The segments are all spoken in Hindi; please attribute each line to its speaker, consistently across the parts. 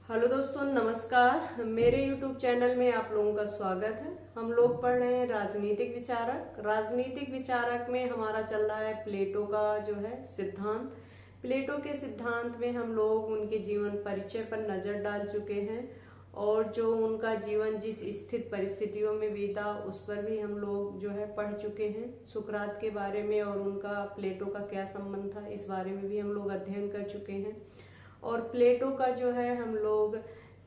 Speaker 1: हेलो दोस्तों, नमस्कार। मेरे YouTube चैनल में आप लोगों का स्वागत है। हम लोग पढ़ रहे हैं राजनीतिक विचारक। राजनीतिक विचारक में हमारा चल रहा है प्लेटो का जो है सिद्धांत। प्लेटो के सिद्धांत में हम लोग उनके जीवन परिचय पर नजर डाल चुके हैं और जो उनका जीवन जिस स्थित परिस्थितियों में बीता उस पर भी हम लोग जो है पढ़ चुके हैं। सुकरात के बारे में और उनका प्लेटो का क्या संबंध था इस बारे में भी हम लोग अध्ययन कर चुके हैं। और प्लेटो का जो है हम लोग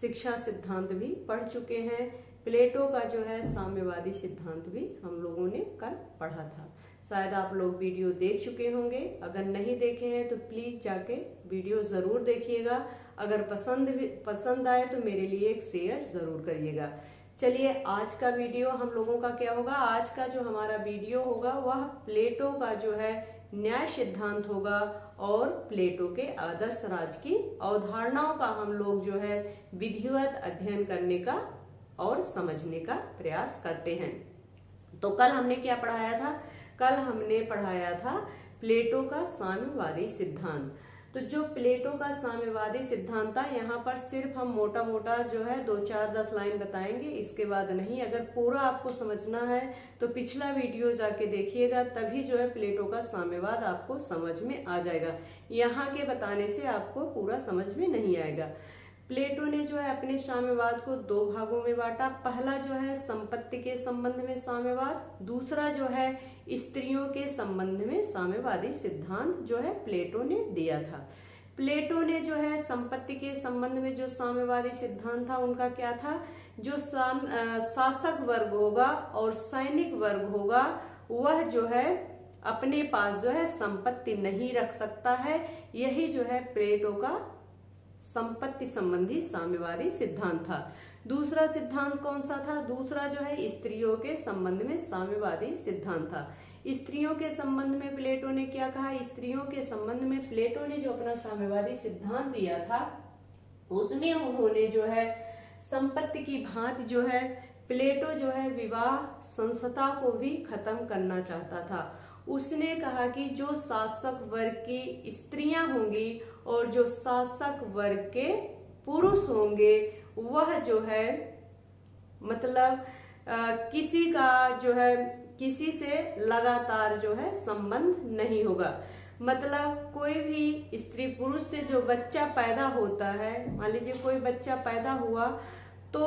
Speaker 1: शिक्षा सिद्धांत भी पढ़ चुके हैं। प्लेटो का जो है साम्यवादी सिद्धांत भी हम लोगों ने कल पढ़ा था। शायद आप लोग वीडियो देख चुके होंगे। अगर नहीं देखे हैं तो प्लीज जाके वीडियो जरूर देखिएगा। अगर पसंद आए तो मेरे लिए एक शेयर जरूर करिएगा। चलिए, आज का वीडियो हम लोगों का क्या होगा। आज का जो हमारा वीडियो होगा वह प्लेटो का जो है न्याय सिद्धांत होगा और प्लेटो के आदर्श राज्य की अवधारणाओं का हम लोग जो है विधिवत अध्ययन करने का और समझने का प्रयास करते हैं। तो कल हमने क्या पढ़ाया था? कल हमने पढ़ाया था प्लेटो का साम्यवादी सिद्धांत। तो जो प्लेटो का साम्यवादी सिद्धांत था, यहाँ पर सिर्फ हम मोटा मोटा जो है 2-4-10 लाइन बताएंगे, इसके बाद नहीं। अगर पूरा आपको समझना है तो पिछला वीडियो जाके देखिएगा, तभी जो है प्लेटो का साम्यवाद आपको समझ में आ जाएगा। यहाँ के बताने से आपको पूरा समझ में नहीं आएगा। प्लेटो ने जो है अपने साम्यवाद को 2 भागों में बांटा। पहला जो है संपत्ति के संबंध में साम्यवाद, दूसरा जो है स्त्रियों के संबंध में साम्यवादी सिद्धांत जो है प्लेटो ने दिया था। प्लेटो ने जो है संपत्ति के संबंध में जो साम्यवादी सिद्धांत था उनका क्या था, जो शासक वर्ग होगा और सैनिक वर्ग होगा वह जो है अपने पास जो है संपत्ति नहीं रख सकता है। यही जो है प्लेटो का संपत्ति संबंधी साम्यवादी सिद्धांत था। दूसरा सिद्धांत कौन सा था? दूसरा जो है स्त्रियों के संबंध में साम्यवादी सिद्धांत था। स्त्रियों के संबंध में प्लेटो ने क्या कहा? स्त्रियों के संबंध में प्लेटो ने जो अपना साम्यवादी सिद्धांत दिया था उसमें उन्होंने जो है संपत्ति की भांति जो है प्लेटो जो है विवाह संस्था को भी खत्म करना चाहता था। उसने कहा कि जो शासक वर्ग की स्त्रियां होंगी और जो शासक वर्ग के पुरुष होंगे वह जो है मतलब किसी का जो है किसी से लगातार जो है संबंध नहीं होगा। मतलब कोई भी स्त्री पुरुष से जो बच्चा पैदा होता है, मान लीजिए कोई बच्चा पैदा हुआ तो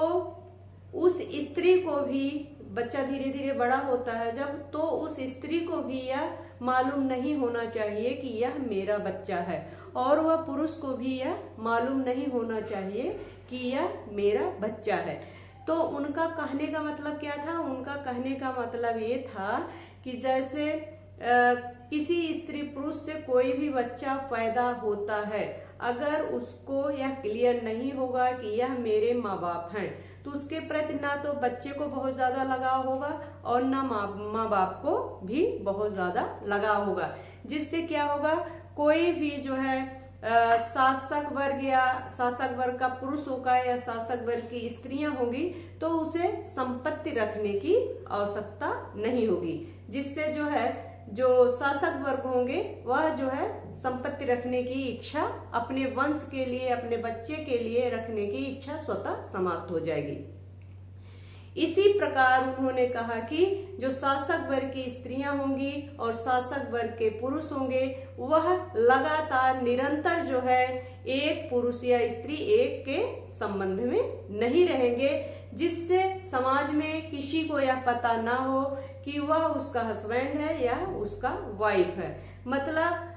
Speaker 1: उस स्त्री को भी बच्चा धीरे धीरे बड़ा होता है जब, तो उस स्त्री को भी यह मालूम नहीं होना चाहिए कि यह मेरा बच्चा है और वह पुरुष को भी यह मालूम नहीं होना चाहिए कि यह मेरा बच्चा है। तो उनका कहने का मतलब क्या था? उनका कहने का मतलब ये था कि जैसे किसी स्त्री पुरुष से कोई भी बच्चा पैदा होता है, अगर उसको यह क्लियर नहीं होगा कि यह मेरे माँ बाप हैं तो उसके प्रति ना तो बच्चे को बहुत ज्यादा लगाव होगा और ना माँ बाप को भी बहुत ज्यादा लगाव होगा। जिससे क्या होगा, कोई भी जो है शासक वर्ग या शासक वर्ग का पुरुष होगा या शासक वर्ग की स्त्रियां होंगी तो उसे संपत्ति रखने की आवश्यकता नहीं होगी। जिससे जो है जो शासक वर्ग होंगे वह जो है संपत्ति रखने की इच्छा अपने वंश के लिए, अपने बच्चे के लिए रखने की इच्छा स्वतः समाप्त हो जाएगी। इसी प्रकार उन्होंने कहा कि जो शासक वर्ग की स्त्रियां होंगी और शासक वर्ग के पुरुष होंगे वह लगातार निरंतर जो है एक पुरुष या स्त्री एक के संबंध में नहीं रहेंगे, जिससे समाज में किसी को यह पता ना हो कि वह उसका हस्बैंड है या उसका वाइफ है। मतलब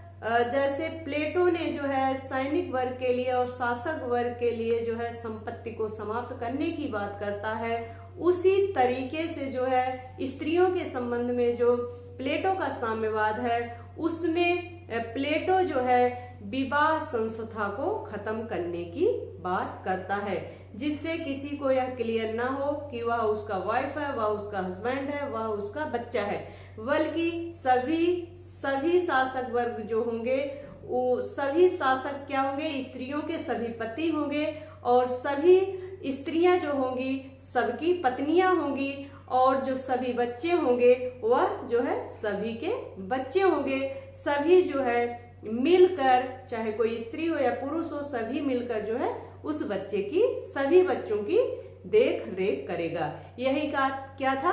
Speaker 1: जैसे प्लेटो ने जो है सैनिक वर्ग के लिए और शासक वर्ग के लिए जो है संपत्ति को समाप्त करने की बात करता है, उसी तरीके से जो है स्त्रियों के संबंध में जो प्लेटो का साम्यवाद है उसमें प्लेटो जो है विवाह संस्था को खत्म करने की बात करता है, जिससे किसी को यह क्लियर ना हो कि वह उसका वाइफ है, वह उसका हस्बैंड है, वह उसका बच्चा है, बल्कि सभी शासक वर्ग जो होंगे वो सभी शासक क्या होंगे, स्त्रियों के सभी पति होंगे और सभी स्त्रियां जो होंगी सबकी पत्नियां होंगी और जो सभी बच्चे होंगे वह जो है सभी के बच्चे होंगे। सभी जो है मिलकर, चाहे कोई स्त्री हो या पुरुष हो, सभी मिलकर जो है उस बच्चे की, सभी बच्चों की देख रेख करेगा। यही का क्या था,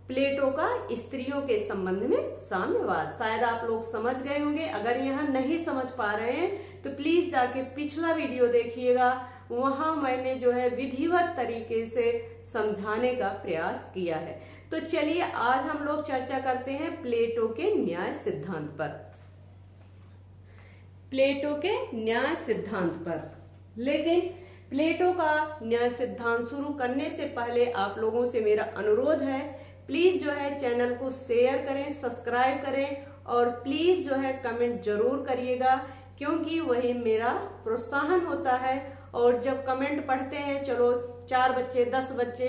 Speaker 1: प्लेटो का स्त्रियों के संबंध में साम्यवाद। शायद आप लोग समझ गए होंगे। अगर यहाँ नहीं समझ पा रहे हैं तो प्लीज जाके पिछला वीडियो देखिएगा, वहां मैंने जो है विधिवत तरीके से समझाने का प्रयास किया है। तो चलिए आज हम लोग चर्चा करते हैं प्लेटो के न्याय सिद्धांत पर, प्लेटो के न्याय सिद्धांत पर। लेकिन प्लेटो का न्याय सिद्धांत शुरू करने से पहले आप लोगों से मेरा अनुरोध है, प्लीज जो है चैनल को शेयर करें, सब्सक्राइब करें और प्लीज जो है कमेंट जरूर करिएगा, क्योंकि वही मेरा प्रोत्साहन होता है। और जब कमेंट पढ़ते हैं, चलो 4 बच्चे 10 बच्चे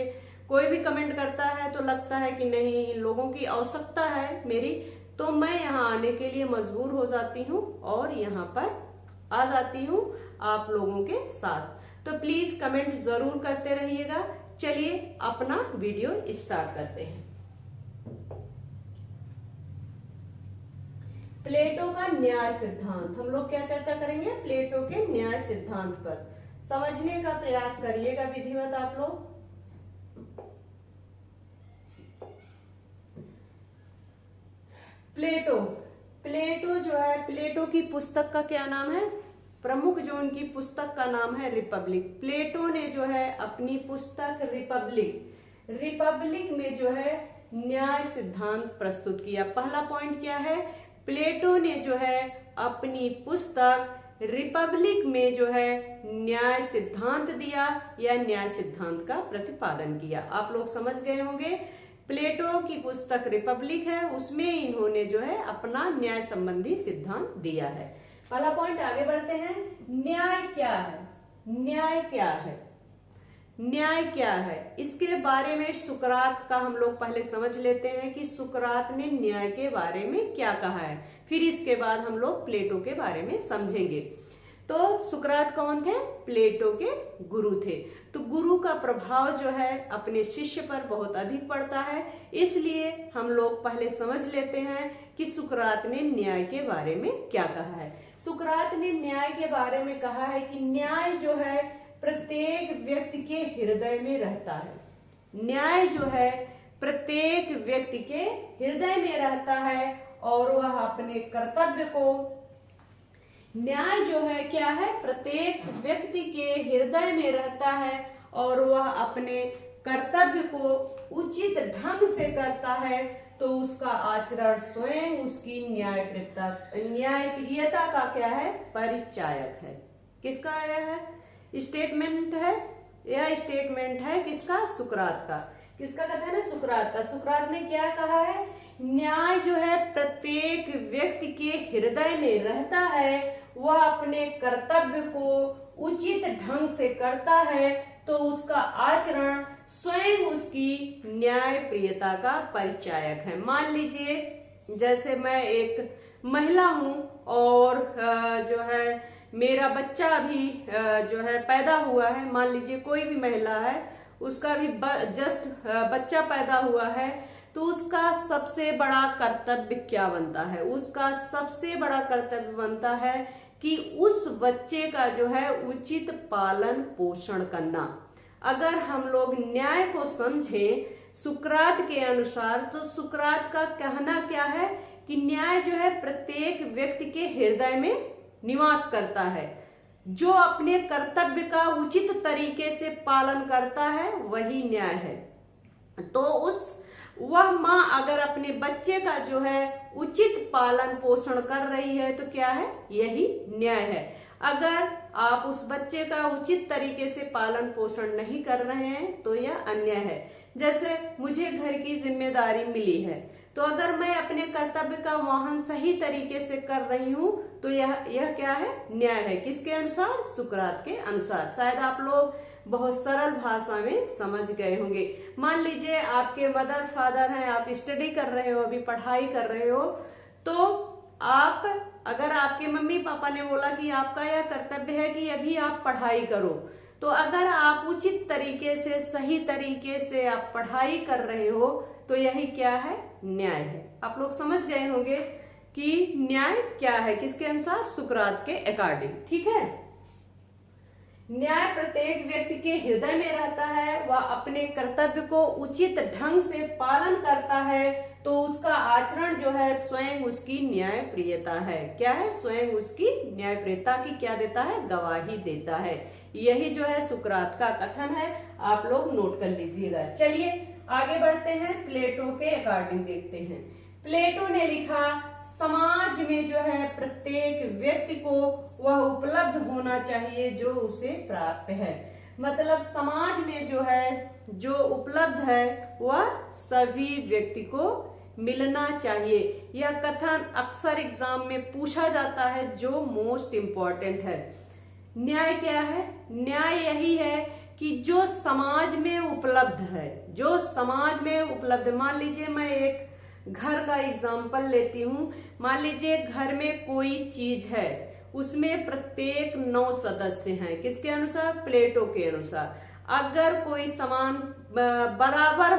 Speaker 1: कोई भी कमेंट करता है तो लगता है कि नहीं, इन लोगों की आवश्यकता है मेरी, तो मैं यहाँ आने के लिए मजबूर हो जाती हूँ और यहाँ पर आ जाती हूँ आप लोगों के साथ। तो प्लीज कमेंट जरूर करते रहिएगा। चलिए अपना वीडियो स्टार्ट करते हैं। प्लेटो का न्याय सिद्धांत, हम लोग क्या चर्चा करेंगे, प्लेटो के न्याय सिद्धांत पर। समझने का प्रयास करिएगा विधिवत आप लोग। प्लेटो जो है, प्लेटो की पुस्तक का क्या नाम है, प्रमुख जो उनकी पुस्तक का नाम है रिपब्लिक। प्लेटो ने जो है अपनी पुस्तक रिपब्लिक में जो है न्याय सिद्धांत प्रस्तुत किया। पहला पॉइंट क्या है, प्लेटो ने जो है अपनी पुस्तक रिपब्लिक में जो है न्याय सिद्धांत दिया या न्याय सिद्धांत का प्रतिपादन किया। आप लोग समझ गए होंगे, प्लेटो की पुस्तक रिपब्लिक है, उसमें इन्होंने जो है अपना न्याय संबंधी सिद्धांत दिया है। पहला पॉइंट, आगे बढ़ते हैं। न्याय क्या है, न्याय क्या है, न्याय क्या है, इसके बारे में सुकरात का हम लोग पहले समझ लेते हैं कि सुकरात ने न्याय के बारे में क्या कहा है, फिर इसके बाद हम लोग प्लेटो के बारे में समझेंगे। तो सुकरात कौन थे, प्लेटो के गुरु थे। तो गुरु का प्रभाव जो है अपने शिष्य पर बहुत अधिक पड़ता है, इसलिए हम लोग पहले समझ लेते हैं कि सुकरात ने न्याय के बारे में क्या कहा है। सुकरात ने न्याय के बारे में कहा है कि न्याय जो है प्रत्येक व्यक्ति के हृदय में रहता है। न्याय जो है प्रत्येक व्यक्ति के हृदय में रहता है और वह अपने कर्तव्य को, न्याय जो है क्या है, प्रत्येक व्यक्ति के हृदय में रहता है और वह अपने कर्तव्य को उचित ढंग से करता है, तो उसका आचरण स्वयं उसकी न्यायप्रियता का क्या है, परिचायक है। किसका यह है स्टेटमेंट है, यह स्टेटमेंट है किसका, सुकरात का। किसका कथन है, सुकरात का। सुकरात ने क्या कहा है, न्याय जो है प्रत्येक व्यक्ति के हृदय में रहता है, वह अपने कर्तव्य को उचित ढंग से करता है, तो उसका आचरण स्वयं उसकी न्यायप्रियता का परिचायक है। मान लीजिए जैसे मैं एक महिला हूं और जो है मेरा बच्चा अभी जो है पैदा हुआ है, मान लीजिए कोई भी महिला है, उसका भी जस्ट बच्चा पैदा हुआ है, तो उसका सबसे बड़ा कर्तव्य क्या बनता है, उसका सबसे बड़ा कर्तव्य बनता है कि उस बच्चे का जो है उचित पालन पोषण करना। अगर हम लोग न्याय को समझें सुकरात के अनुसार, तो सुकरात का कहना क्या है कि न्याय जो है प्रत्येक व्यक्ति के हृदय में निवास करता है। जो अपने कर्तव्य का उचित तरीके से पालन करता है वही न्याय है। तो वह माँ अगर अपने बच्चे का जो है उचित पालन पोषण कर रही है तो क्या है, यही न्याय है। अगर आप उस बच्चे का उचित तरीके से पालन पोषण नहीं कर रहे हैं तो यह अन्याय है। जैसे मुझे घर की जिम्मेदारी मिली है, तो अगर मैं अपने कर्तव्य का वहन सही तरीके से कर रही हूँ तो यह क्या है, न्याय है। किसके अनुसार, सुकरात के अनुसार। शायद आप लोग बहुत सरल भाषा में समझ गए होंगे। मान लीजिए आपके मदर फादर हैं, आप स्टडी कर रहे हो, अभी पढ़ाई कर रहे हो, तो आप, अगर आपके मम्मी पापा ने बोला कि आपका यह कर्तव्य है कि अभी आप पढ़ाई करो, तो अगर आप उचित तरीके से, सही तरीके से आप पढ़ाई कर रहे हो तो यही क्या है, न्याय है। आप लोग समझ गए होंगे। कि न्याय क्या है, किसके अनुसार, सुकरात के अकॉर्डिंग। ठीक है, न्याय प्रत्येक व्यक्ति के हृदय में रहता है, वह अपने कर्तव्य को उचित ढंग से पालन करता है, तो उसका आचरण जो है स्वयं उसकी न्यायप्रियता है। क्या है, स्वयं उसकी न्यायप्रियता की क्या देता है, गवाही देता है। यही जो है सुकरात का कथन है, आप लोग नोट कर लीजिएगा। चलिए आगे बढ़ते हैं, प्लेटो के अकॉर्डिंग देखते हैं। प्लेटो ने लिखा, समाज में जो है प्रत्येक व्यक्ति को वह उपलब्ध होना चाहिए जो उसे प्राप्त है। मतलब समाज में जो है जो उपलब्ध है वह सभी व्यक्ति को मिलना चाहिए। यह कथन अक्सर एग्जाम में पूछा जाता है, जो मोस्ट इम्पोर्टेंट है। न्याय क्या है, न्याय यही है कि जो समाज में उपलब्ध है, जो समाज में उपलब्ध, मान लीजिए मैं एक घर का एग्जाम्पल लेती हूँ। मान लीजिए घर में कोई चीज है, उसमें प्रत्येक 9 सदस्य हैं, किसके अनुसार, प्लेटो के अनुसार। अगर कोई सामान बराबर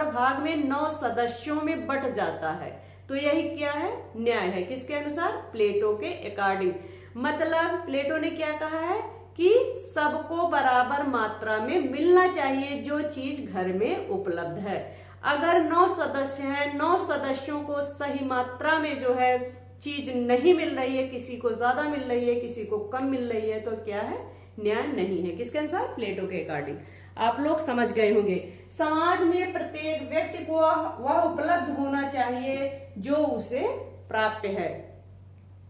Speaker 1: भाग में 9 सदस्यों में बट जाता है, तो यही क्या है, न्याय है, किसके अनुसार, प्लेटो के अकॉर्डिंग। मतलब प्लेटो ने क्या कहा है कि सबको बराबर मात्रा में मिलना चाहिए जो चीज घर में उपलब्ध है। अगर 9 सदस्य हैं, 9 सदस्यों को सही मात्रा में जो है चीज नहीं मिल रही है, किसी को ज्यादा मिल रही है, किसी को कम मिल रही है, तो क्या है, न्याय नहीं है, किसके अनुसार, प्लेटो के अकॉर्डिंग। आप लोग समझ गए होंगे। समाज में प्रत्येक व्यक्ति को वह उपलब्ध होना चाहिए जो उसे प्राप्त है।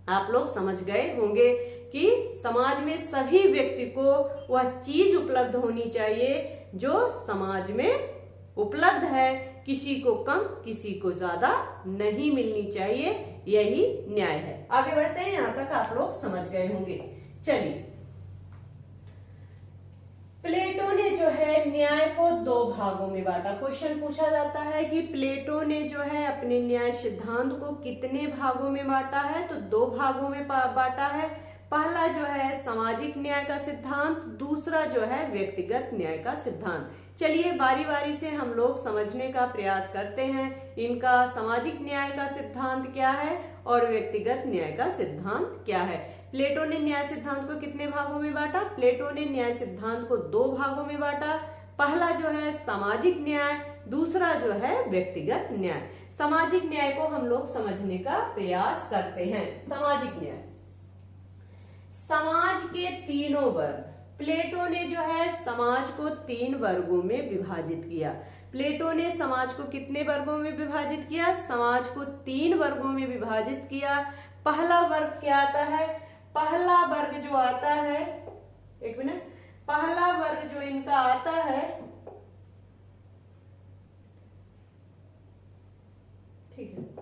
Speaker 1: आप लोग समझ गए होंगे कि समाज में सभी व्यक्ति को वह चीज उपलब्ध होनी चाहिए जो समाज में उपलब्ध है, किसी को कम किसी को ज्यादा नहीं मिलनी चाहिए, यही न्याय है। आगे बढ़ते हैं, यहां तक आप लोग समझ गए होंगे। चलिए, प्लेटो ने जो है न्याय को 2 भागों में बांटा। क्वेश्चन पूछा जाता है कि प्लेटो ने जो है अपने न्याय सिद्धांत को कितने भागों में बांटा है, तो 2 भागों में बांटा है। पहला जो है सामाजिक न्याय का सिद्धांत, दूसरा जो है व्यक्तिगत न्याय का सिद्धांत। चलिए बारी बारी से हम लोग समझने का प्रयास करते हैं, इनका सामाजिक न्याय का सिद्धांत क्या है और व्यक्तिगत न्याय का सिद्धांत क्या है। प्लेटो ने न्याय सिद्धांत को कितने भागों में बांटा, प्लेटो ने न्याय सिद्धांत को 2 भागों में बांटा। पहला जो है सामाजिक न्याय, दूसरा जो है व्यक्तिगत न्याय। सामाजिक न्याय को हम लोग समझने का प्रयास करते हैं। सामाजिक न्याय, समाज के तीनों वर्ग, प्लेटो ने जो है समाज को 3 वर्गों में विभाजित किया। प्लेटो ने समाज को कितने वर्गों में विभाजित किया, समाज को 3 वर्गों में विभाजित किया। पहला वर्ग क्या आता है, पहला वर्ग जो आता है, एक मिनट, पहला वर्ग जो इनका आता है, ठीक है,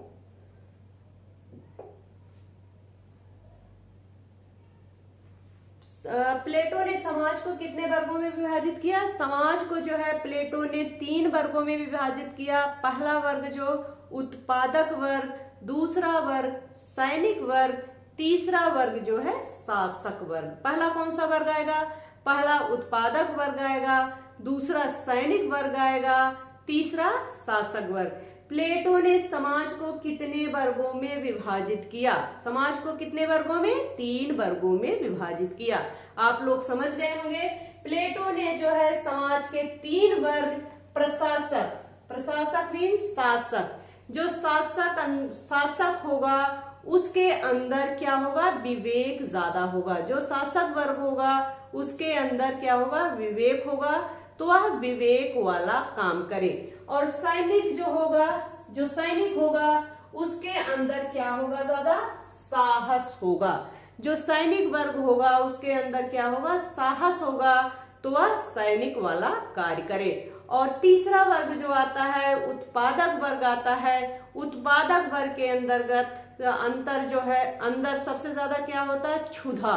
Speaker 1: प्लेटो ने समाज को कितने वर्गों में विभाजित किया, समाज को जो है प्लेटो ने 3 वर्गों में विभाजित किया। पहला वर्ग जो उत्पादक वर्ग, दूसरा वर्ग सैनिक वर्ग, तीसरा वर्ग जो है शासक वर्ग। पहला कौन सा वर्ग आएगा, पहला उत्पादक वर्ग आएगा, दूसरा सैनिक वर्ग आएगा, तीसरा शासक वर्ग। प्लेटो ने समाज को कितने वर्गों में विभाजित किया, समाज को कितने वर्गों में, 3 वर्गों में विभाजित किया। आप लोग समझ गए होंगे। प्लेटो ने जो है समाज के 3 वर्ग, प्रशासक, प्रशासक मीन्स शासक, जो शासक होगा उसके अंदर क्या होगा, विवेक ज्यादा होगा। जो शासक वर्ग होगा उसके अंदर क्या होगा, विवेक होगा, तो वह विवेक वाला काम करे। और सैनिक जो होगा, जो सैनिक होगा उसके अंदर क्या होगा, ज्यादा साहस होगा। जो सैनिक वर्ग होगा उसके अंदर क्या होगा, साहस होगा, तो वह सैनिक वाला कार्य करे। और तीसरा वर्ग जो आता है उत्पादक वर्ग आता है। उत्पादक वर्ग के अंतर्गत अंतर जो है, अंदर सबसे ज्यादा क्या होता है, क्षुधा,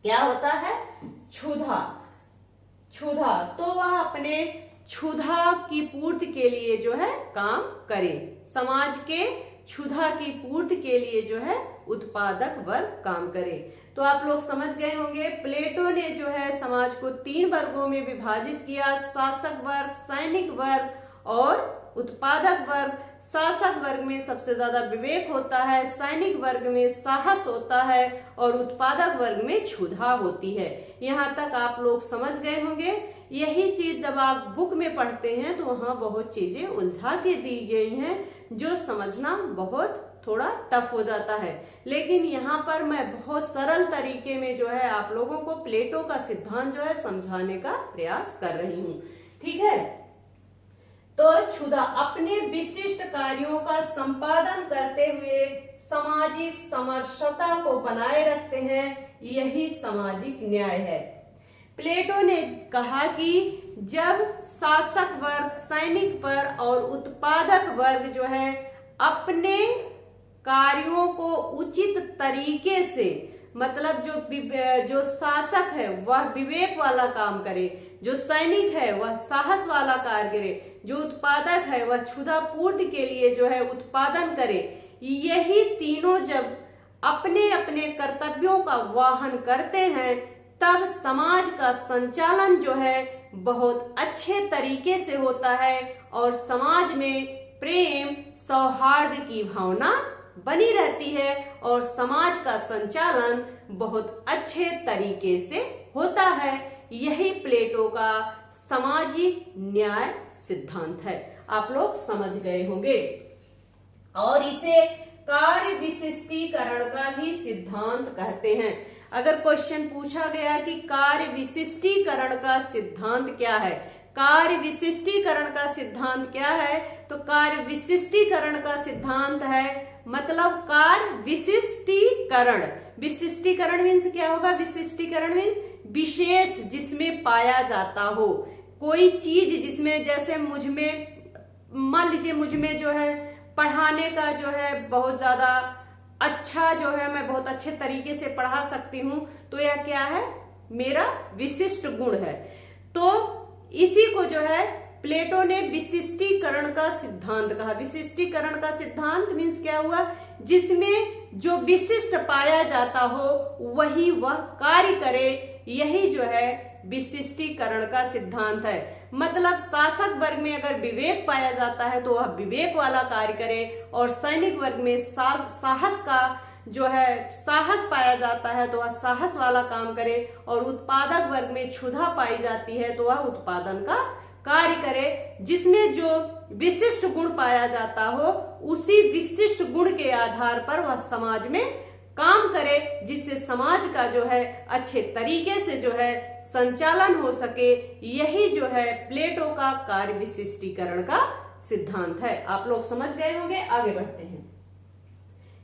Speaker 1: क्या होता है, क्षुधा, क्षुधा, तो वह अपने क्षुधा की पूर्ति के लिए जो है काम करे। समाज के क्षुधा की पूर्ति के लिए जो है उत्पादक वर्ग काम करे। तो आप लोग समझ गए होंगे, प्लेटो ने जो है समाज को 3 वर्गों में विभाजित किया, शासक वर्ग, सैनिक वर्ग और उत्पादक वर्ग। शासक वर्ग में सबसे ज्यादा विवेक होता है, सैनिक वर्ग में साहस होता है और उत्पादक वर्ग में क्षुधा होती है। यहाँ तक आप लोग समझ गए होंगे। यही चीज जब आप बुक में पढ़ते हैं तो वहाँ बहुत चीजें उलझा के दी गई हैं जो समझना बहुत थोड़ा टफ हो जाता है, लेकिन यहाँ पर मैं बहुत सरल तरीके में जो है आप लोगों को प्लेटो का सिद्धांत जो है समझाने का प्रयास कर रही हूँ। ठीक है, तो क्षुधा अपने विशिष्ट कार्यों का संपादन करते हुए सामाजिक समरसता को बनाए रखते हैं, यही सामाजिक न्याय है। प्लेटो ने कहा कि जब शासक वर्ग सैनिक पर और उत्पादक वर्ग जो है अपने कार्यों को उचित तरीके से, मतलब जो शासक है वह विवेक वाला काम करे, जो सैनिक है वह साहस वाला कार्य करे, जो उत्पादक है वह क्षुधा पूर्ति के लिए जो है उत्पादन करे, यही तीनों जब अपने अपने कर्तव्यों का वाहन करते हैं तब समाज का संचालन जो है बहुत अच्छे तरीके से होता है और समाज में प्रेम सौहार्द की भावना बनी रहती है और समाज का संचालन बहुत अच्छे तरीके से होता है। यही प्लेटो का सामाजिक न्याय सिद्धांत है। आप लोग समझ गए होंगे। और इसे कार्य विशिष्टीकरण का भी सिद्धांत कहते हैं। अगर क्वेश्चन पूछा गया कि कार्य विशिष्टीकरण का सिद्धांत क्या है, कार्य विशिष्टीकरण का सिद्धांत क्या है, तो कार्य विशिष्टीकरण का सिद्धांत है मतलब कार्य विशिष्टीकरण। विशिष्टीकरण मीन्स क्या होगा? विशिष्टीकरण मीन्स विशेष जिसमें पाया जाता हो, कोई चीज जिसमें, जैसे मुझ में, मान लीजिए मुझ में जो है पढ़ाने का जो है बहुत ज्यादा अच्छा जो है, मैं बहुत अच्छे तरीके से पढ़ा सकती हूँ, तो यह क्या है? मेरा विशिष्ट गुण है। तो इसी को जो है प्लेटो ने विशिष्टीकरण का सिद्धांत कहा। विशिष्टीकरण का सिद्धांत मीन्स क्या हुआ? जिसमें जो विशिष्ट पाया जाता हो वही वह कार्य करे, यही जो है विशिष्टीकरण का सिद्धांत है। मतलब शासक वर्ग में अगर विवेक पाया जाता है तो वह विवेक वाला कार्य करे, और सैनिक वर्ग में साहस का जो है साहस पाया जाता है तो वह साहस वाला काम करे, और उत्पादक वर्ग में क्षुधा पाई जाती है तो वह उत्पादन का कार्य करे। जिसमें जो विशिष्ट गुण पाया जाता हो उसी विशिष्ट गुण के आधार पर वह समाज में काम करे, जिससे समाज का जो है अच्छे तरीके से जो है संचालन हो सके। यही जो है प्लेटो का कार्य विशिष्टीकरण का सिद्धांत है। आप लोग समझ गए होंगे। आगे बढ़ते हैं।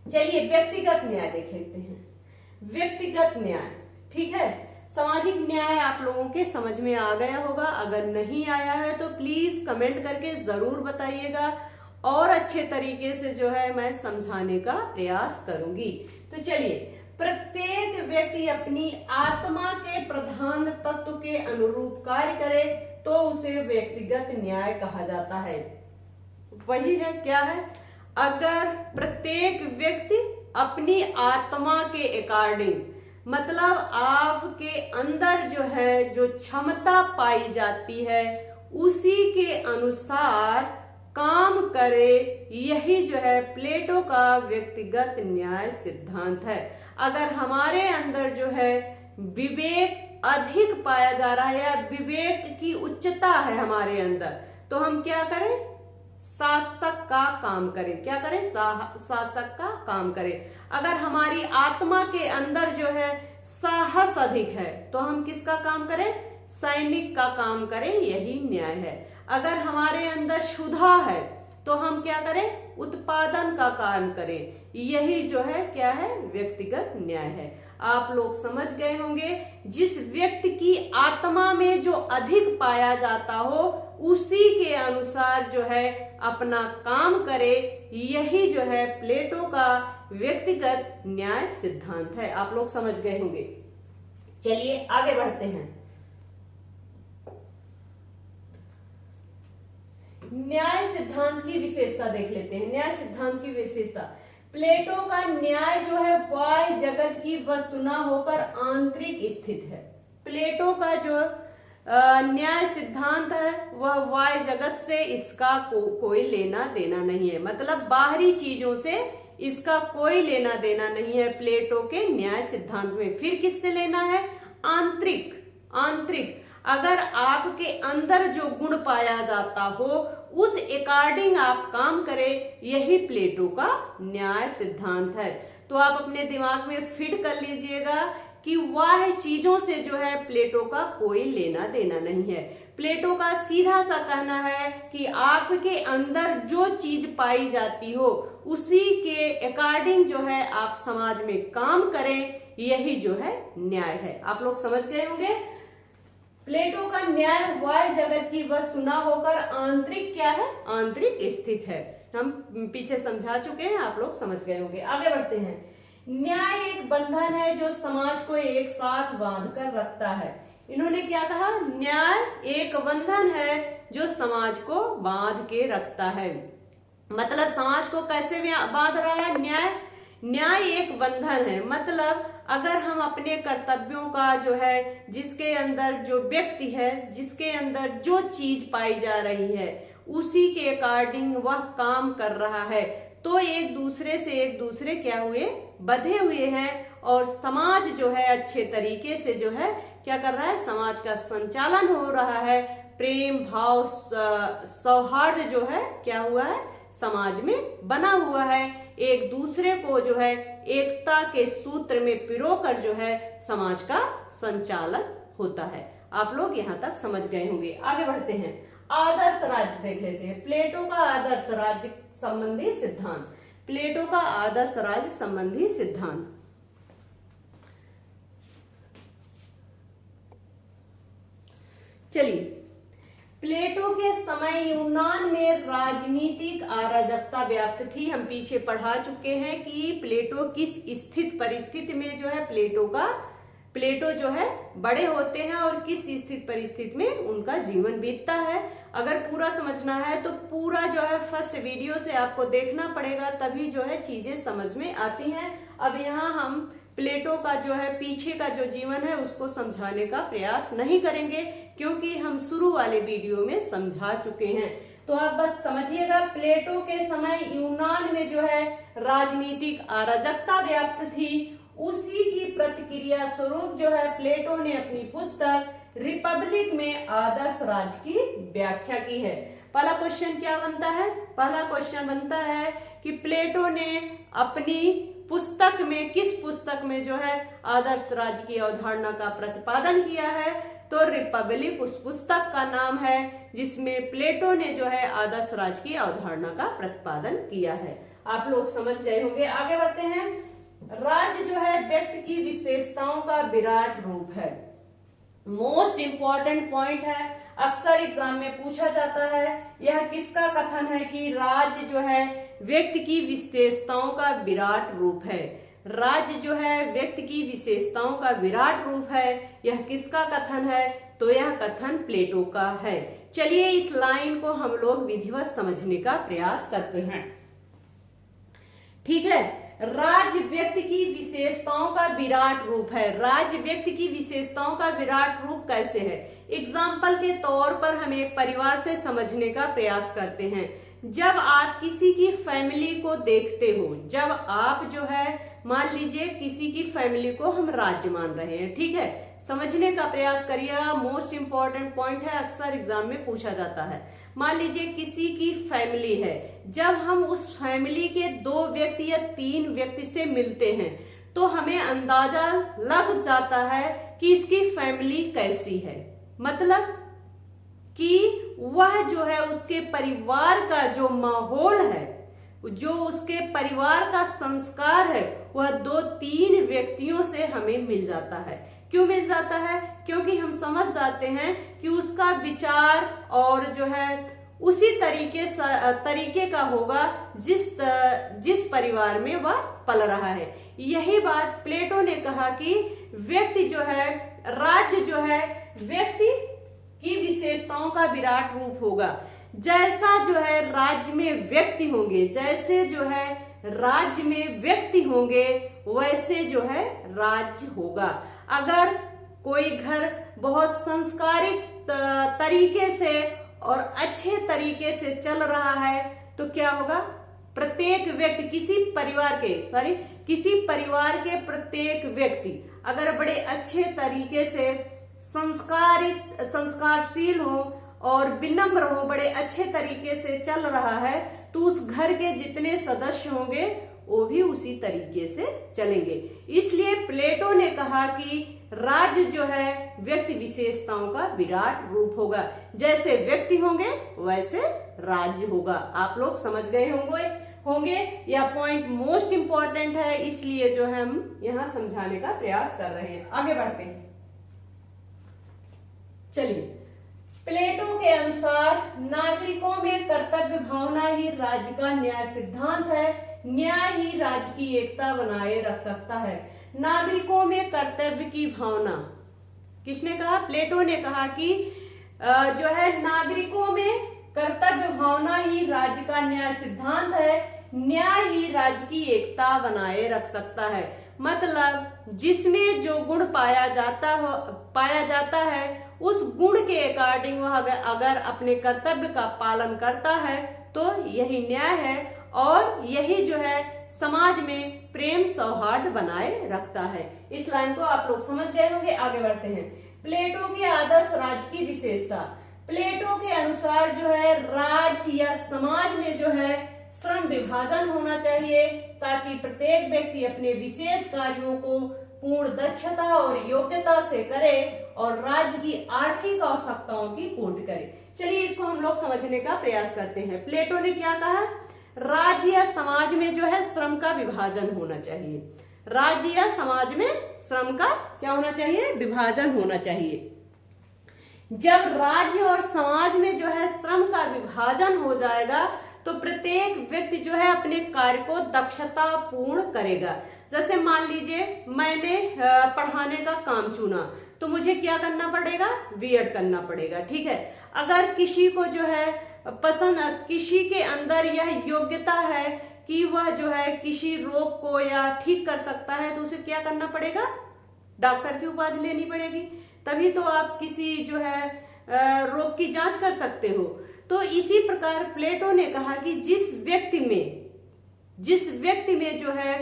Speaker 1: चलिए व्यक्तिगत न्याय देख लेते हैं। व्यक्तिगत न्याय, ठीक है, सामाजिक न्याय आप लोगों के समझ में आ गया होगा। अगर नहीं आया है तो प्लीज कमेंट करके जरूर बताइएगा, और अच्छे तरीके से जो है मैं समझाने का प्रयास करूंगी। तो चलिए, प्रत्येक व्यक्ति अपनी आत्मा के प्रधान तत्व के अनुरूप कार्य करे तो उसे व्यक्तिगत न्याय कहा जाता है। वही है, क्या है? अगर प्रत्येक व्यक्ति अपनी आत्मा के अकॉर्डिंग, मतलब आपके अंदर जो है जो क्षमता पाई जाती है उसी के अनुसार काम करे, यही जो है प्लेटो का व्यक्तिगत न्याय सिद्धांत है। अगर हमारे अंदर जो है विवेक अधिक पाया जा रहा है या विवेक की उच्चता है हमारे अंदर, तो हम क्या करें? शासक का काम करें। क्या करें? शासक का काम करें। अगर हमारी आत्मा के अंदर जो है साहस अधिक है तो हम किसका काम करें? सैनिक का काम करें, यही न्याय है। अगर हमारे अंदर क्षुधा है तो हम क्या करें? उत्पादन का काम करें, यही जो है क्या है? व्यक्तिगत न्याय है। आप लोग समझ गए होंगे। जिस व्यक्ति की आत्मा में जो अधिक पाया जाता हो उसी के अनुसार जो है अपना काम करे, यही जो है प्लेटो का व्यक्तिगत न्याय सिद्धांत है। आप लोग समझ गए होंगे। चलिए आगे बढ़ते हैं। न्याय सिद्धांत की विशेषता देख लेते हैं। न्याय सिद्धांत की विशेषता, प्लेटो का न्याय जो है बाह्य जगत की वस्तु न होकर आंतरिक स्थित है। प्लेटो का जो न्याय सिद्धांत है वह बाह्य जगत से इसका कोई लेना देना नहीं है, मतलब बाहरी चीजों से इसका कोई लेना देना नहीं है प्लेटो के न्याय सिद्धांत में। फिर किससे लेना है? आंतरिक। आंतरिक, अगर आपके अंदर जो गुण पाया जाता हो उस अकॉर्डिंग आप काम करें, यही प्लेटो का न्याय सिद्धांत है। तो आप अपने दिमाग में फिट कर लीजिएगा कि वह चीजों से जो है प्लेटो का कोई लेना देना नहीं है। प्लेटो का सीधा सा कहना है कि आपके अंदर जो चीज पाई जाती हो उसी के अकॉर्डिंग जो है आप समाज में काम करें, यही जो है न्याय है। आप लोग समझ गए होंगे। प्लेटो का न्याय बाह्य जगत की वस्तु न होकर आंतरिक क्या है? आंतरिक स्थित है। हम पीछे समझा चुके हैं, आप लोग समझ गए होंगे। आगे बढ़ते हैं। न्याय एक बंधन है जो समाज को एक साथ बांध कर रखता है। इन्होंने क्या कहा? न्याय एक बंधन है जो समाज को बांध के रखता है। मतलब समाज को कैसे बांध रहा है? न्याय एक बंधन है, मतलब अगर हम अपने कर्तव्यों का जो है, जिसके अंदर जो व्यक्ति है, जिसके अंदर जो चीज पाई जा रही है उसी के अकॉर्डिंग वह काम कर रहा है, तो एक दूसरे क्या हुए? बंधे हुए हैं। और समाज जो है अच्छे तरीके से जो है क्या कर रहा है? समाज का संचालन हो रहा है। प्रेम भाव सौहार्द जो है क्या हुआ है? समाज में बना हुआ है। एक दूसरे को जो है एकता के सूत्र में पिरोकर जो है समाज का संचालन होता है। आप लोग यहाँ तक समझ गए होंगे। आगे बढ़ते हैं। आदर्श राज्य देख लेते हैं। प्लेटो का आदर्श राज्य संबंधी सिद्धांत। प्लेटो का आदर्श राज्य संबंधी सिद्धांत। चलिए, प्लेटो के समय यूनान में राजनीतिक अराजकता व्याप्त थी। हम पीछे पढ़ा चुके हैं कि प्लेटो किस स्थित परिस्थिति में जो है प्लेटो जो है बड़े होते हैं और किस स्थित परिस्थिति में उनका जीवन बीतता है। अगर पूरा समझना है तो पूरा जो है फर्स्ट वीडियो से आपको देखना पड़ेगा, तभी जो है चीजें समझ में आती हैं। अब यहाँ हम प्लेटो का जो है पीछे का जो जीवन है उसको समझाने का प्रयास नहीं करेंगे, क्योंकि हम शुरू वाले वीडियो में समझा चुके हैं। तो आप बस समझिएगा, प्लेटो के समय यूनान में जो है राजनीतिक अराजकता व्याप्त थी। उसी की प्रतिक्रिया स्वरूप जो है प्लेटो ने अपनी पुस्तक रिपब्लिक में आदर्श राज्य की व्याख्या की है। पहला क्वेश्चन क्या बनता है? पहला क्वेश्चन बनता है कि प्लेटो ने अपनी पुस्तक में, किस पुस्तक में जो है आदर्श राज्य की अवधारणा का प्रतिपादन किया है? तो रिपब्लिक उस पुस्तक का नाम है जिसमें प्लेटो ने जो है आदर्श राज्य की अवधारणा का प्रतिपादन किया है। आप लोग समझ गए होंगे। आगे बढ़ते हैं। राज्य जो है व्यक्ति की विशेषताओं का विराट रूप है। मोस्ट इंपॉर्टेंट पॉइंट है, अक्सर एग्जाम में पूछा जाता है। यह किसका कथन है कि राज्य जो है व्यक्ति की विशेषताओं का विराट रूप है? राज्य जो है व्यक्ति की विशेषताओं का विराट रूप है, यह किसका कथन है? तो यह कथन प्लेटो का है। चलिए इस लाइन को हम लोग विधिवत समझने का प्रयास करते हैं। ठीक है, राज्य व्यक्ति की विशेषताओं का विराट रूप है। राज्य व्यक्ति की विशेषताओं का विराट रूप कैसे है? एग्जाम्पल के तौर पर हम एक परिवार से समझने का प्रयास करते हैं। जब आप किसी की फैमिली को देखते हो, जब आप जो है मान लीजिए किसी की फैमिली को हम राज्य मान रहे हैं, ठीक है, समझने का प्रयास करिएगा। मोस्ट इंपॉर्टेंट पॉइंट है, अक्सर एग्जाम में पूछा जाता है। मान लीजिए किसी की फैमिली है, जब हम उस फैमिली के 2 व्यक्ति या 3 व्यक्ति से मिलते हैं तो हमें अंदाजा लग जाता है कि इसकी फैमिली कैसी है। मतलब कि वह जो है उसके परिवार का जो माहौल है, जो उसके परिवार का संस्कार है, वह 2-3 व्यक्तियों से हमें मिल जाता है। क्यों मिल जाता है? क्योंकि हम समझ जाते हैं कि उसका विचार और जो है उसी तरीके का होगा जिस परिवार में वह पल रहा है। यही बात प्लेटो ने कहा कि व्यक्ति जो है, राज्य जो है व्यक्ति की विशेषताओं का विराट रूप होगा। जैसा जो है राज्य में व्यक्ति होंगे, जैसे जो है राज्य में व्यक्ति होंगे, वैसे जो है राज्य होगा। अगर कोई घर बहुत संस्कारिक तरीके से और अच्छे तरीके से चल रहा है तो क्या होगा, प्रत्येक व्यक्ति किसी परिवार के प्रत्येक व्यक्ति अगर बड़े अच्छे तरीके से संस्कारशील हो और विनम्र हो, बड़े अच्छे तरीके से चल रहा है, तो उस घर के जितने सदस्य होंगे वो भी उसी तरीके से चलेंगे। इसलिए प्लेटो ने कहा कि राज्य जो है व्यक्ति विशेषताओं का विराट रूप होगा। जैसे व्यक्ति होंगे वैसे राज्य होगा। आप लोग समझ गए होंगे यह पॉइंट मोस्ट इंपॉर्टेंट है, इसलिए जो है हम यहाँ समझाने का प्रयास कर रहे हैं। आगे बढ़ते हैं। चलिए, प्लेटो के अनुसार नागरिकों में कर्तव्य भावना ही राज्य का न्याय सिद्धांत है। न्याय ही राज्य की एकता बनाए रख सकता है। नागरिकों में कर्तव्य की भावना, किसने कहा? प्लेटो ने कहा कि जो है नागरिकों में कर्तव्य भावना ही राज्य का न्याय सिद्धांत है। न्याय ही राज्य की एकता बनाए रख सकता है। मतलब जिसमें जो गुण पाया जाता है उस गुण के अकॉर्डिंग वह अगर अपने कर्तव्य का पालन करता है तो यही न्याय है और यही जो है समाज में प्रेम सौहार्द बनाए रखता है। इस लाइन को आप लोग समझ गए होंगे। आगे बढ़ते हैं। प्लेटो के आदर्श राज्य की विशेषता। प्लेटो के अनुसार जो है राज्य या समाज में जो है श्रम विभाजन होना चाहिए ताकि प्रत्येक व्यक्ति अपने विशेष कार्यों को पूर्ण दक्षता और योग्यता से करे और राज्य की आर्थिक आवश्यकताओं की पूर्ति करे। चलिए इसको हम लोग समझने का प्रयास करते हैं। प्लेटो ने क्या कहा? राज्य या समाज में जो है श्रम का विभाजन होना चाहिए। राज्य या समाज में श्रम का क्या होना चाहिए? विभाजन होना चाहिए। जब राज्य और समाज में जो है श्रम का विभाजन हो जाएगा तो प्रत्येक व्यक्ति जो है अपने कार्य को दक्षता पूर्ण करेगा। जैसे मान लीजिए मैंने पढ़ाने का काम चुना तो मुझे क्या करना पड़ेगा? बीएड करना पड़ेगा। ठीक है। अगर किसी को जो है किसी के अंदर यह योग्यता है कि वह जो है किसी रोग को या ठीक कर सकता है तो उसे क्या करना पड़ेगा? डॉक्टर की उपाधि लेनी पड़ेगी, तभी तो आप किसी जो है रोग की जांच कर सकते हो। तो इसी प्रकार प्लेटो ने कहा कि जिस व्यक्ति में जो है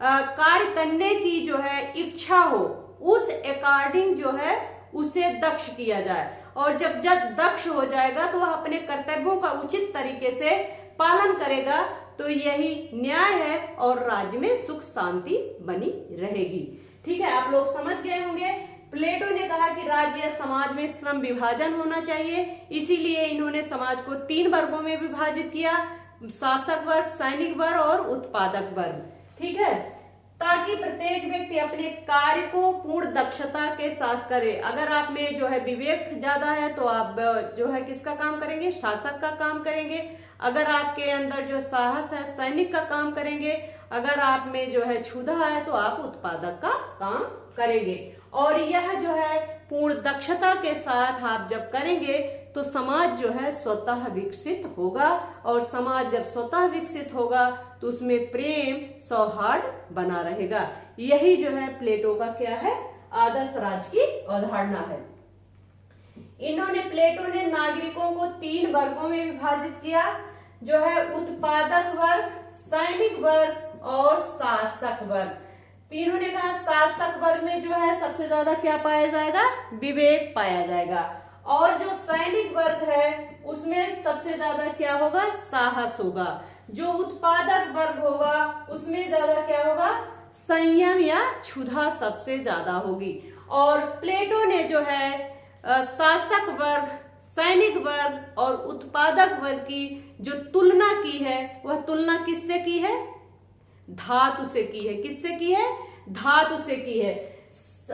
Speaker 1: कार्य करने की जो है इच्छा हो उस अकॉर्डिंग जो है उसे दक्ष किया जाए और जब दक्ष हो जाएगा तो वह अपने कर्तव्यों का उचित तरीके से पालन करेगा तो यही न्याय है और राज्य में सुख शांति बनी रहेगी। ठीक है, आप लोग समझ गए होंगे। प्लेटो ने कहा कि राज्य या समाज में श्रम विभाजन होना चाहिए, इसीलिए इन्होंने समाज को 3 वर्गों में विभाजित किया, शासक वर्ग, सैनिक वर्ग और उत्पादक वर्ग। ठीक है, ताकि प्रत्येक व्यक्ति अपने कार्य को पूर्ण दक्षता के साथ करे। अगर आप में जो है विवेक ज्यादा है तो आप जो है किसका काम करेंगे? शासक का काम करेंगे। अगर आपके अंदर जो साहस है सैनिक का काम करेंगे। अगर आप में जो है क्षुधा है तो आप उत्पादक का काम करेंगे। और यह जो है पूर्ण दक्षता के साथ आप जब करेंगे तो समाज जो है स्वतः विकसित होगा और समाज जब स्वतः विकसित होगा तो उसमें प्रेम सौहार्द बना रहेगा। यही जो है प्लेटो का क्या है? आदर्श राज्य की अवधारणा है। प्लेटो ने नागरिकों को 3 वर्गों में विभाजित किया, जो है उत्पादक वर्ग, सैनिक वर्ग और शासक वर्ग। तीनों ने कहा शासक वर्ग में जो है सबसे ज्यादा क्या पाया जाएगा? विवेक पाया जाएगा। और जो सैनिक वर्ग है उसमें सबसे ज्यादा क्या होगा? साहस होगा। जो उत्पादक वर्ग होगा उसमें ज्यादा क्या होगा? संयम या क्षुधा सबसे ज्यादा होगी। और प्लेटो ने जो है शासक वर्ग, सैनिक वर्ग और उत्पादक वर्ग की जो तुलना की है वह तुलना किससे की है? धातु से की है। किससे की है? धातु से की है।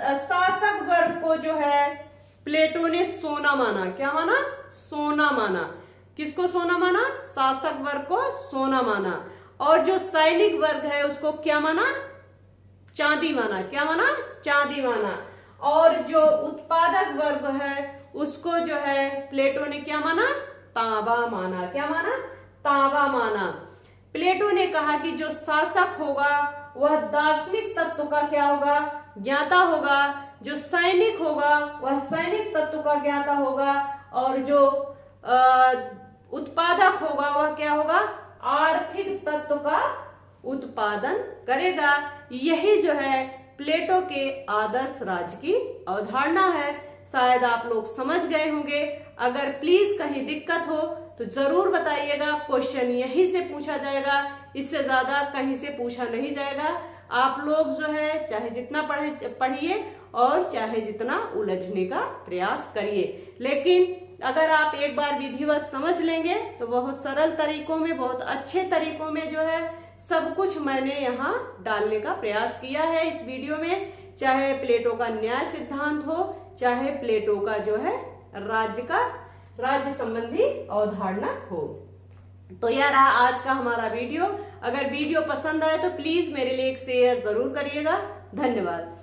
Speaker 1: शासक वर्ग को जो है प्लेटो ने सोना माना। क्या माना? सोना माना। किसको सोना माना? शासक वर्ग को सोना माना। और जो सैनिक वर्ग है उसको क्या माना? चांदी माना। क्या माना? चांदी माना। और जो उत्पादक वर्ग है उसको जो है प्लेटो ने क्या माना? तांबा माना। क्या माना? तांबा माना। प्लेटो ने कहा कि जो शासक होगा वह दार्शनिक तत्व का क्या होगा? ज्ञाता होगा, जो सैनिक होगा वह सैनिक तत्व का ज्ञाता होगा, और जो उत्पादक होगा वह क्या होगा, आर्थिक तत्व का उत्पादन करेगा। यही जो है प्लेटो के आदर्श राज्य की अवधारणा है। शायद आप लोग समझ गए होंगे। अगर प्लीज कहीं दिक्कत हो तो जरूर बताइएगा। क्वेश्चन यहीं से पूछा जाएगा, इससे ज्यादा कहीं से पूछा नहीं जाएगा। आप लोग जो है चाहे जितना पढ़िए और चाहे जितना उलझने का प्रयास करिए, लेकिन अगर आप एक बार विधिवत समझ लेंगे तो बहुत सरल तरीकों में, बहुत अच्छे तरीकों में जो है सब कुछ मैंने यहाँ डालने का प्रयास किया है इस वीडियो में। चाहे प्लेटो का न्याय सिद्धांत हो, चाहे प्लेटो का जो है राज्य संबंधी अवधारणा हो। तो यह रहा आज का हमारा वीडियो। अगर वीडियो पसंद आए तो प्लीज मेरे लिए एक शेयर जरूर करिएगा। धन्यवाद।